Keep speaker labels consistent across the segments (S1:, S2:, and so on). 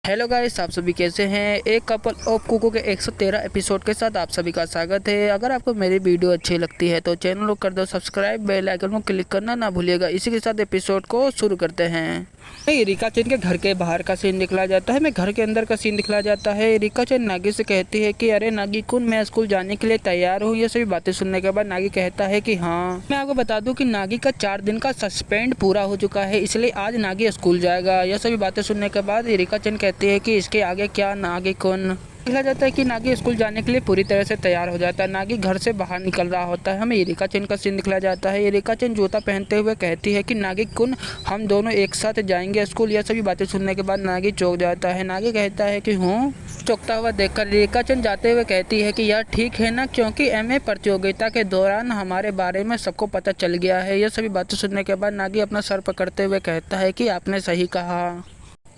S1: Hello guys, आप सभी कैसे हैं। एक कपल ऑफ कुकू के 113 एपिसोड के साथ आप सभी का स्वागत है। अगर आपको मेरी वीडियो अच्छी लगती है तो चैनल को कर दो सब्सक्राइब, बेल आइकन को क्लिक करना ना भूलिएगा। इसी के साथ एपिसोड को शुरू करते हैं। रिका चैन के घर के बाहर का सीन दिखलाया जाता है, मैं घर के अंदर का सीन दिखलाया जाता है। रिका चैन नागी से कहती है कि अरे नागी कुन, मैं स्कूल जाने के लिए तैयार हूँ। ये सभी बातें सुनने के बाद नागी कहता है कि हाँ, मैं आपको बता दूं कि नागी का 4 दिन का सस्पेंड पूरा हो चुका है, इसलिए आज नागी स्कूल जाएगा। यह सभी बातें सुनने के बाद रिका चैन कहती है कि इसके आगे क्या नागी कुन। देखा जाता है कि नागी स्कूल जाने के लिए पूरी तरह से तैयार हो जाता है। नागी घर से बाहर निकल रहा होता है। हमें रिका चैन का सीन दिखलाया जाता है। रिका चैन जूता पहनते हुए कहती है कि नागी कुन, हम दोनों एक साथ जाएंगे स्कूल। यह सभी बातें सुनने के बाद नागी चौंक जाता है। नागी कहता है कि हूँ। चौंकता हुआ देखकर रिका चैन जाते हुए कहती है कि यार ठीक है ना, क्योंकि एमए प्रतियोगिता के दौरान हमारे बारे में सबको पता चल गया है। यह सभी बातें सुनने के बाद नागी अपना सर पकड़ते हुए कहता है कि आपने सही कहा।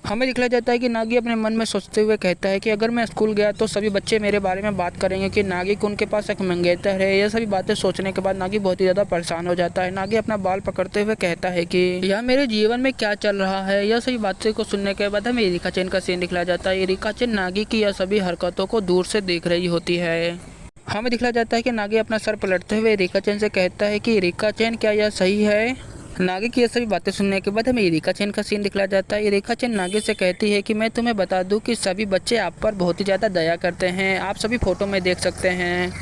S1: हमें दिखलाया जाता है कि नागी अपने मन में सोचते हुए कहता है कि अगर मैं स्कूल गया तो सभी बच्चे मेरे बारे में बात करेंगे कि नागी कुन के पास एक मंगेतर है। ये सभी बातें सोचने के बाद नागी बहुत ही ज़्यादा परेशान हो जाता है। नागी अपना बाल पकड़ते हुए कहता है कि यह मेरे जीवन में क्या चल रहा है। यह सभी बातें को सुनने के बाद हमें रिका चैन का सीन दिखलाया जाता है। रिका चैन नागी की यह सभी हरकतों को दूर से देख रही होती है। हमें दिखलाया जाता है कि नागी अपना सर पलटते हुए रिका चैन से कहता है कि रिका चैन, क्या यह सही है। नागी की ये सभी बातें सुनने के बाद हमें रिका चैन का सीन दिखलाया जाता है। रिका चैन नागी से कहती है कि मैं तुम्हें बता दूं कि सभी बच्चे आप पर बहुत ही ज़्यादा दया करते हैं, आप सभी फोटो में देख सकते हैं।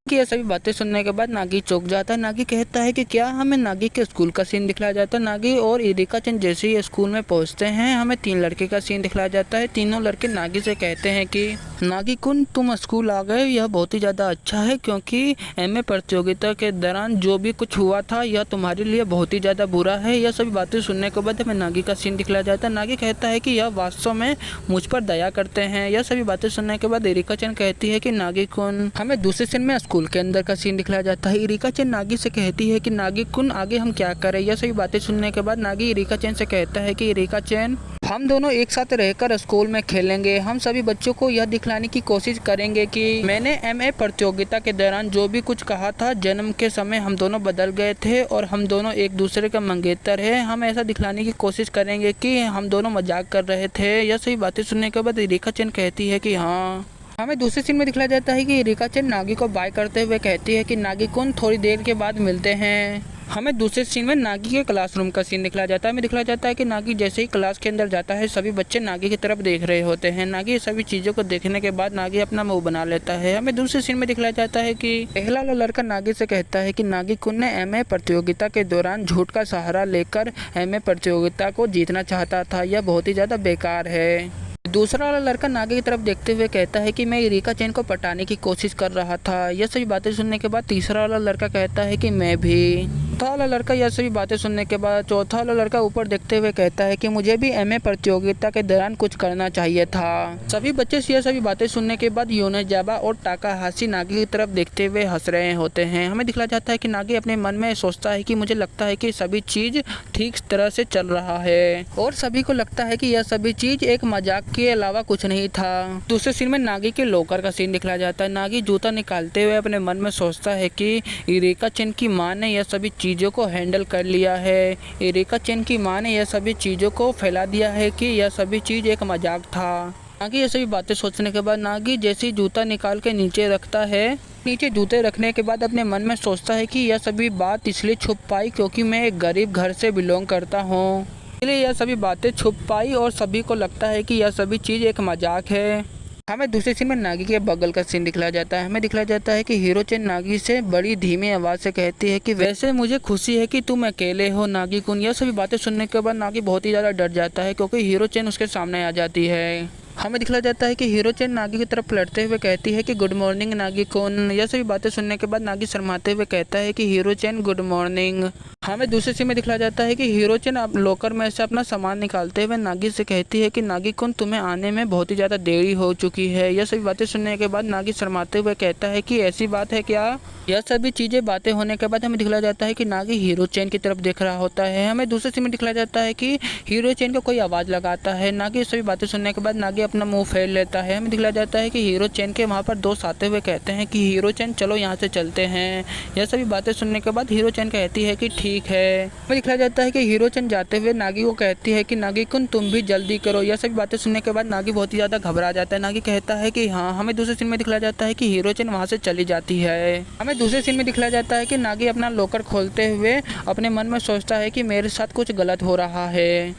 S1: कि ये सभी बातें सुनने के बाद नागी चौंक जाता है। नागी कहता है कि क्या। हमें नागी के स्कूल का सीन दिखलाया जाता है। नागी और रिका चैन जैसे ही स्कूल में पहुंचते हैं, हमें 3 लड़के का सीन दिखलाया जाता है। तीनों लड़के नागी से कहते हैं कि नागी कुन, तुम स्कूल आ गए, यह बहुत ही ज़्यादा अच्छा है, क्योंकि एमए प्रतियोगिता के दौरान जो भी कुछ हुआ था यह तुम्हारे लिए बहुत ही ज़्यादा बुरा है। यह सभी बातें सुनने के बाद हमें नागी का सीन दिखलाया जाता है। नागी कहता है कि यह वास्तव में मुझ पर दया करते हैं। यह सभी बातें सुनने के बाद रिका चैन कहती है कि नागी कुन। हमें दूसरे सीन में स्कूल के अंदर का सीन दिखलाया जाता है। रिका चैन नागी से कहती है कि नागी कुन, आगे हम क्या करें। यह सभी बातें सुनने के बाद नागी रिका चैन से कहता है कि रिका चैन, हम दोनों एक साथ रहकर स्कूल में खेलेंगे। हम सभी बच्चों को यह दिखलाने की कोशिश करेंगे कि मैंने एमए प्रतियोगिता के दौरान जो भी कुछ कहा था, जन्म के समय हम दोनों बदल गए थे और हम दोनों एक दूसरे का मंगेतर है। हम ऐसा दिखलाने की कोशिश करेंगे कि हम दोनों मजाक कर रहे थे। यह सभी बातें सुनने के बाद रिका चैन कहती है कि हाँ। हमें दूसरे सीन में दिखलाया जाता है कि रिका चैन नागी को बाय करते हुए कहती है कि नागी कुन, थोड़ी देर के बाद मिलते हैं। हमें दूसरे सीन में नागी के क्लासरूम का सीन दिखलाया जाता है। हमें दिखलाया जाता है कि नागी जैसे ही क्लास के अंदर जाता है, सभी बच्चे नागी की तरफ देख रहे होते हैं। नागी सभी चीज़ों को देखने के बाद नागी अपना मुंह बना लेता है। हमें दूसरे सीन में दिखलाया जाता है कि पहला वाला लड़का नागी से कहता है कि नागी कुन ने एमए प्रतियोगिता के दौरान झूठ का सहारा लेकर एमए प्रतियोगिता को जीतना चाहता था, यह बहुत ही ज़्यादा बेकार है। दूसरा वाला लड़का नागी की तरफ देखते हुए कहता है कि मैं रिका चैन को पटाने की कोशिश कर रहा था। यह सभी बातें सुनने के बाद तीसरा वाला लड़का कहता है कि मैं भी। चौथा वाला लड़का यह सभी बातें सुनने के बाद चौथा वाला लड़का ऊपर देखते हुए कहता है कि मुझे भी एमए प्रतियोगिता के दौरान कुछ करना चाहिए था। सभी बच्चे यह सभी बातें सुनने के बाद योनेजावा और टाकाहाशी नागी की तरफ देखते हुए हंस रहे होते हैं। हमें दिखलाया जाता है कि नागी अपने मन में सोचता है कि मुझे लगता है कि सभी चीज़ ठीक तरह से चल रहा है और सभी को लगता है कि यह सभी चीज़ एक मजाक के अलावा कुछ नहीं था। दूसरे सीन में नागी के लॉकर का सीन दिखलाया जाता है। नागी जूता निकालते हुए अपने मन में सोचता है कि रिका चैन की माँ ने यह सभी चीज़ों को हैंडल कर लिया है। रिका चैन की माँ ने यह सभी चीज़ों को फैला दिया है कि यह सभी चीज़ एक मजाक था। नागी ये सभी बातें सोचने के बाद नागी जैसे ही जूता निकाल के नीचे रखता है, नीचे जूते रखने के बाद अपने मन में सोचता है कि यह सभी बात इसलिए छुप पाई क्योंकि मैं एक गरीब घर से बिलोंग करता हूँ, इसलिए यह सभी बातें छुप पाई और सभी को लगता है कि यह सभी चीज़ एक मजाक है। हमें दूसरे सीन में नागी के बगल का सीन दिखलाया जाता है। हमें दिखलाया जाता है कि हीरो चैन नागी से बड़ी धीमी आवाज़ से कहती है कि वैसे मुझे खुशी है कि तुम अकेले हो नागी कुन। यह सभी बातें सुनने के बाद नागी बहुत ही ज़्यादा डर जाता है क्योंकि हीरो चैन उसके सामने आ जाती है। हमें दिखलाया जाता है कि हीरो चैन नागी की तरफ पलटते हुए कहती है कि गुड मॉर्निंग नागी कुन। यह सभी बातें सुनने के बाद नागी शर्माते हुए कहता है कि हीरो चैन गुड मॉर्निंग। हमें दूसरे सीन में दिखलाया जाता है कि हीरो चैन अब लॉकर में से अपना सामान निकालते हुए नागी से कहती है कि नागी कुन, तुम्हें आने में बहुत ही ज़्यादा देरी हो चुकी है। यह सभी बातें सुनने के बाद नागी शर्माते हुए कहता है कि ऐसी बात है क्या। यह सभी चीज़ें बातें होने के बाद हमें दिखलाया जाता है कि नागी हीरो चैन की तरफ देख रहा होता है। हमें दूसरे सीन में दिखलाया जाता है कि हीरो चैन को कोई आवाज़ लगाता है। नागी सभी बातें सुनने के बाद नागी अपना मुंह फेर लेता है। हमें दिखलाया जाता है कि हीरो चैन के वहाँ पर दोस्त आते हुए कहते हैं कि हीरो चैन चलो यहाँ से चलते हैं। यह सभी बातें सुनने के बाद हीरो चैन कहती है कि ठीक ठीक है। हमें दिखाया जाता है कि हीरो चंद जाते हुए नागी को कहती है कि नागी कुन तुम भी जल्दी करो। यह सभी बातें सुनने के बाद नागी बहुत ही ज़्यादा घबरा जाता है। नागी कहता है कि हाँ। हमें दूसरे सीन में दिखाया जाता है कि हीरो चंद वहाँ से चली जाती है। हमें दूसरे सीन में दिखाया जाता है कि नागी अपना लॉकर खोलते हुए अपने मन में सोचता है कि मेरे साथ कुछ गलत हो रहा है।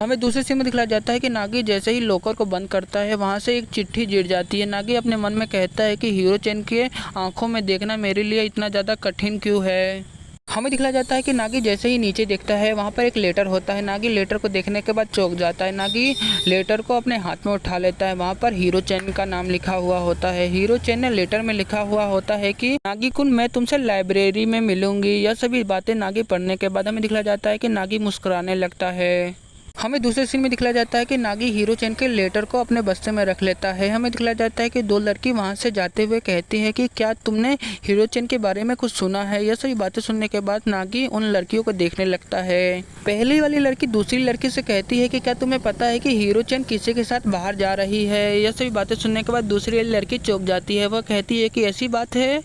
S1: हमें दूसरे सीन में दिखाया जाता है कि नागी जैसे ही लॉकर को बंद करता है वहाँ से एक चिट्ठी गिर जाती है। नागी अपने मन में कहता है कि हीरो चंद के आंखों में देखना मेरे लिए इतना ज़्यादा कठिन क्यों है। हमें दिखाया जाता है कि नागी जैसे ही नीचे देखता है वहाँ पर एक लेटर होता है। नागी लेटर को देखने के बाद चौंक जाता है। नागी लेटर को अपने हाथ में उठा लेता है। वहाँ पर हीरो चंद का नाम लिखा हुआ होता है। हीरो चंद ने लेटर में लिखा हुआ होता है कि नागी कुन मैं तुमसे लाइब्रेरी में मिलूंगी। यह सभी बातें नागी पढ़ने के बाद हमें दिखाया जाता है कि नागी मुस्कुराने लगता है। हमें दूसरे सीन में दिखाया जाता है कि नागी हीरो चंद के लेटर को अपने बस्ते में रख लेता है। हमें दिखाया जाता है कि दो लड़की वहां से जाते हुए कहती है कि क्या तुमने हीरो चंद के बारे में कुछ सुना है। यह सभी बातें सुनने के बाद नागी उन लड़कियों को देखने लगता है। पहली वाली लड़की दूसरी लड़की से कहती है कि क्या तुम्हें पता है कि हीरो चंद किसी के साथ बाहर जा रही है। यह सभी बातें सुनने के बाद दूसरी वाली लड़की चौंक जाती है। वह कहती है कि ऐसी बात है।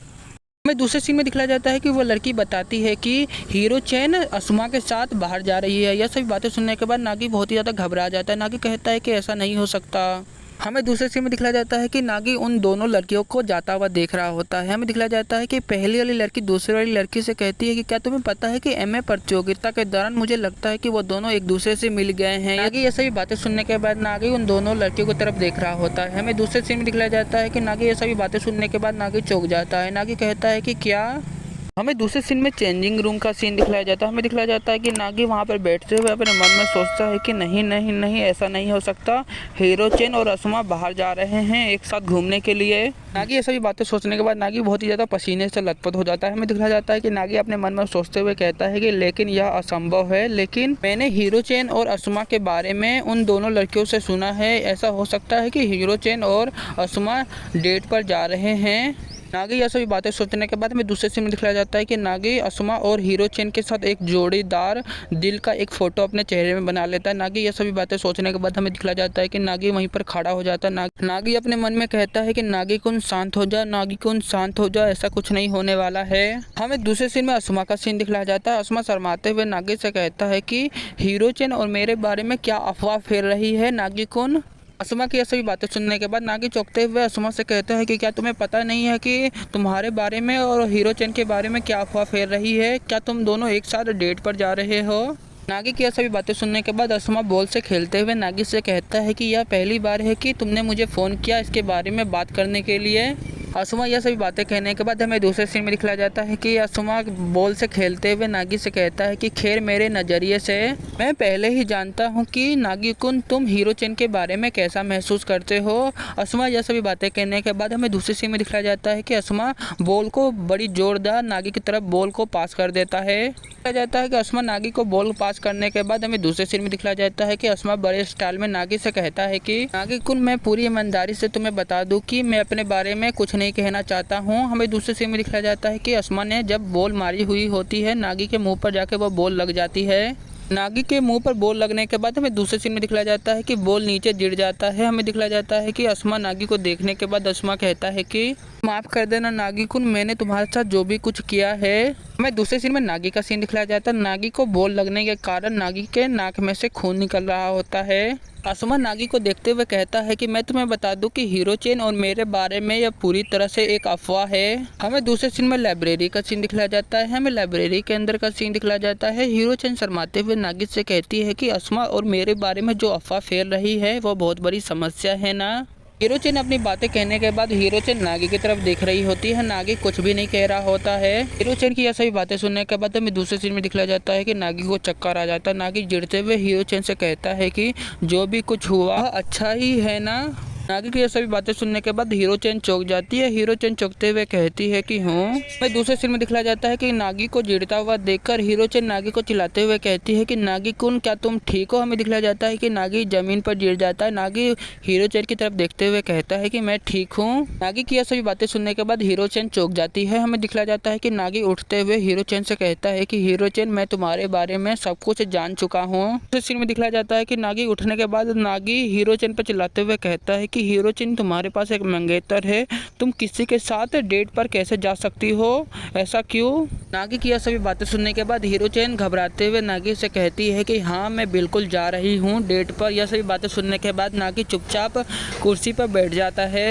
S1: हमें दूसरे सीन में दिखाया जाता है कि वो लड़की बताती है कि हीरो चैन असुमा के साथ बाहर जा रही है। यह सभी बातें सुनने के बाद नागी बहुत ही ज़्यादा घबरा जाता है। नागी कहता है कि ऐसा नहीं हो सकता। हमें दूसरे सीन में दिखाया जाता है कि नागी उन दोनों लड़कियों को जाता हुआ देख रहा होता है। हमें दिखाया जाता है कि पहली वाली लड़की दूसरी वाली लड़की से कहती है कि क्या तुम्हें पता है कि एमए प्रतियोगिता के दौरान मुझे लगता है कि वो दोनों एक दूसरे से मिल गए हैं। नागी ये सभी बातें सुनने के बाद नागी उन दोनों लड़कियों की तरफ देख रहा होता है। हमें दूसरे सीन में दिखाया जाता है कि नागी ये सभी बातें सुनने के बाद नागी चौंक जाता है। नागी कहता है कि क्या। हमें दूसरे सीन में चेंजिंग रूम का सीन दिखाया जाता है। हमें दिखाया जाता है कि नागी वहाँ पर बैठते हुए अपने मन में सोचता है कि नहीं नहीं नहीं ऐसा नहीं हो सकता। हीरो चैन और असुमा बाहर जा रहे हैं एक साथ घूमने के लिए। नागी ये सभी बातें सोचने के बाद नागी बहुत ही ज़्यादा पसीने से लथपथ हो जाता है। हमें दिखाया जाता है कि नागी अपने मन में सोचते हुए कहता है कि लेकिन यह असंभव है। लेकिन मैंने हीरो चैन और असुमा के बारे में उन दोनों लड़कियों से सुना है। ऐसा हो सकता है कि हीरो चैन और असुमा डेट पर जा रहे हैं। नागी यह सभी बातें सोचने के बाद हमें दूसरे सीन में दिखाया जाता है कि नागी असुमा और हीरो चैन के साथ एक जोड़ीदार दिल का एक फोटो अपने चेहरे में बना लेता है। नागी यह सभी बातें सोचने के बाद हमें दिखाया जाता है कि नागी वहीं पर खड़ा हो जाता है। नागी अपने मन में कहता है कि नागी कुन शांत हो जा, नागी कुन शांत हो जा, ऐसा कुछ नहीं होने वाला है। हमें दूसरे सीन में असुमा का सीन दिखाया जाता है। असुमा शर्माते हुए नागी से कहता है कि हीरो चैन और मेरे बारे में क्या अफवाह फैल रही है नागी कुन। असुमा की यह सभी बातें सुनने के बाद नागी चौंकते हुए असुमा से कहता है कि क्या तुम्हें पता नहीं है कि तुम्हारे बारे में और हीरो चैन के बारे में क्या अफवाह फैल रही है। क्या तुम दोनों एक साथ डेट पर जा रहे हो। नागी की यह सभी बातें सुनने के बाद असुमा बॉल से खेलते हुए नागी से कहता है कि यह पहली बार है कि तुमने मुझे फ़ोन किया इसके बारे में बात करने के लिए। असुमा यह सभी बातें कहने के बाद हमें दूसरे सीन में दिखाया जाता है कि असुमा बॉल से खेलते हुए नागी से कहता है कि खैर मेरे नज़रिए से मैं पहले ही जानता हूं कि नागी कुन तुम हीरो चैन के बारे में कैसा महसूस करते हो। असुमा यह सभी बातें कहने के बाद हमें दूसरे सीन में दिखाया जाता है कि असुमा बॉल को बड़ी जोरदार नागी की तरफ बॉल को पास कर देता है। दिखाया जाता है कि असुमा नागी को बॉल पास करने के बाद हमें दूसरे सीन में दिखाया जाता है कि असुमा बड़े स्टाइल में नागी से कहता है कि नागी कुन मैं पूरी ईमानदारी से तुम्हें बता दूं कि मैं अपने बारे में कुछ नहीं कहना चाहता हूं। हमें दूसरे सीन में दिखाया जाता है कि असुमा ने जब बॉल मारी हुई होती है नागी के मुंह पर जाके वो बॉल लग जाती है। नागी के मुंह पर बॉल लगने के बाद हमें दूसरे सीन में दिखाया जाता है कि बॉल नीचे गिर जाता है। हमें दिखाया जाता है कि असुमा नागी को देखने के बाद असुमा कहता है कि माफ़ कर देना नागी कुन, मैंने तुम्हारे साथ जो भी कुछ किया है। हमें दूसरे सीन में नागी का सीन दिखाया जाता है। नागी को बॉल लगने के कारण नागी के नाक में से खून निकल रहा होता है। असुमा नागी को देखते हुए कहता है कि मैं तुम्हें बता दूं कि हीरो चैन और मेरे बारे में यह पूरी तरह से एक अफवाह है। हमें दूसरे सीन में लाइब्रेरी का सीन दिखाया जाता है। हमें लाइब्रेरी के अंदर का सीन दिखाया जाता है। हीरो चैन शर्माते हुए नागी से कहती है कि असुमा और मेरे बारे में जो अफवाह फैल रही है वो बहुत बड़ी समस्या है ना। हीरो चैन अपनी बातें कहने के बाद हीरो चैन नागी की तरफ देख रही होती है। नागी कुछ भी नहीं कह रहा होता है। हीरो चैन की यह सभी बातें सुनने के बाद हमें दूसरे सीन में दिखाया जाता है कि नागी को चक्कर आ जाता है। नागी गिरते हुए हीरो चैन से कहता है कि जो भी कुछ हुआ अच्छा ही है ना। नागी की ये सभी बातें सुनने के बाद हीरो चैन चौंक जाती है। हीरो चैन चौंकते हुए कहती है कि हूँ। मैं दूसरे सीन में दिखाया जाता है कि नागी को गिरता हुआ देखकर हीरो चैन नागी को चिल्लाते हुए कहती है कि नागी कुन क्या तुम ठीक हो। हमें दिखाया जाता है कि नागी जमीन पर गिर जाता है। नागी हीरो चैन की तरफ देखते हुए कहता है कि मैं ठीक हूँ। नागी की यह सभी बातें सुनने के बाद हीरो चैन चौंक जाती है। हमें दिखाया जाता है कि नागी उठते हुए हीरो चैन से कहता है कि हीरो चैन मैं तुम्हारे बारे में सब कुछ जान चुका हूँ। दूसरे सीन में दिखाया जाता है कि नागी उठने के बाद नागी हीरो चैन पर चिल्लाते हुए कहता है कि हीरो चेन तुम्हारे पास एक मंगेतर है, तुम किसी के साथ डेट पर कैसे जा सकती हो, ऐसा क्यों। नागी की यह सभी बातें सुनने के बाद हीरो चेन घबराते हुए नागी से कहती है कि हाँ मैं बिल्कुल जा रही हूँ डेट पर। यह सभी बातें सुनने के बाद नागी चुपचाप कुर्सी पर बैठ जाता है।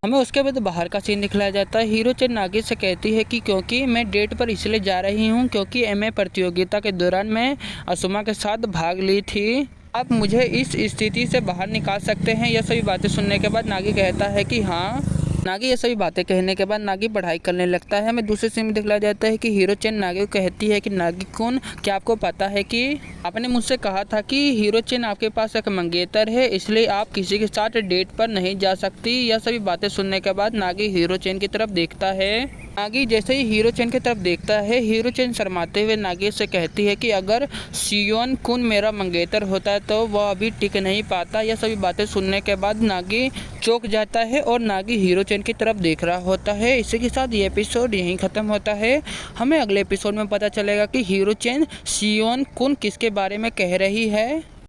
S1: हमें उसके बाद बाहर का सीन दिखलाया जाता है। हीरो चेन नागी से कहती है कि क्योंकि मैं डेट पर इसलिए जा रही हूँ क्योंकि एमए प्रतियोगिता के दौरान मैं असुमा के साथ भाग ली थी, आप मुझे इस स्थिति से बाहर निकाल सकते हैं। यह सभी बातें सुनने के बाद नागी कहता है कि हाँ। नागी ये सभी बातें कहने के बाद नागी पढ़ाई करने लगता है। हमें दूसरे सीन में दिखलाया जाता है कि हीरो चेन नागी को कहती है कि नागी कुन, क्या आपको पता है कि आपने मुझसे कहा था कि हीरो चेन आपके पास एक मंगेतर है, इसलिए आप किसी के साथ डेट पर नहीं जा सकती। यह सभी बातें सुनने के बाद नागी हीरो चेन की तरफ देखता है। नागी जैसे ही हीरो चेन की तरफ देखता है, हीरो चेन शर्माते हुए नागी से कहती है कि अगर शियोन कुन मेरा मंगेतर होता है तो वह अभी टिक नहीं पाता। यह सभी बातें सुनने के बाद नागी चौंक जाता है और नागी हीरो चेन की तरफ देख रहा होता है। इसी के साथ ये एपिसोड यहीं ख़त्म होता है। हमें अगले एपिसोड में पता चलेगा कि हीरो चेन शियोन कुन किसके बारे में कह रही है।